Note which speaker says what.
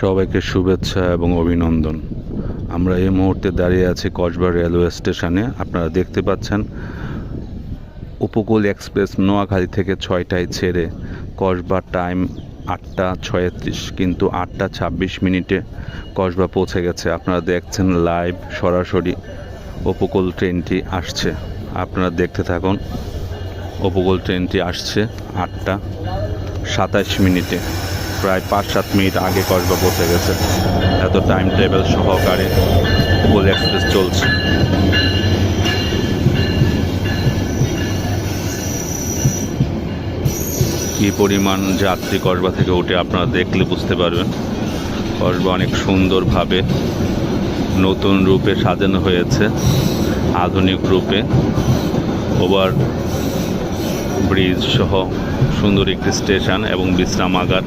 Speaker 1: সবাইকে শুভেচ্ছা এবং অভিনন্দন। আমরা এই মুহূর্তে দাঁড়িয়ে আছি কসবা রেলওয়ে স্টেশনে। আপনারা দেখতে পাচ্ছেন উপকূল এক্সপ্রেস নোয়াখালী থেকে 6টায় ছেড়ে কসবা টাইম 8:36, কিন্তু 8:26 কসবা পৌঁছে গেছে। আপনারা দেখছেন লাইভ সরাসরি উপকূল ট্রেনটি আসছে। আপনারা দেখতে থাকুন। উপকূল ট্রেনটি আসছে 8:27, প্রায় 5-7 মিনিট আগে কসবা পৌঁছে গেছে। এত টাইম টেবিল সহকারে উপকূল এক্সপ্রেস চলছে। কী পরিমাণ যাত্রী কসবা থেকে উঠে আপনারা দেখলে বুঝতে পারবেন। কসবা অনেক সুন্দরভাবে নতুন রূপে সাজানো হয়েছে, আধুনিক রূপে। ওভার ব্রিজ সহ সুন্দর একটি স্টেশন এবং বিশ্রামাগার।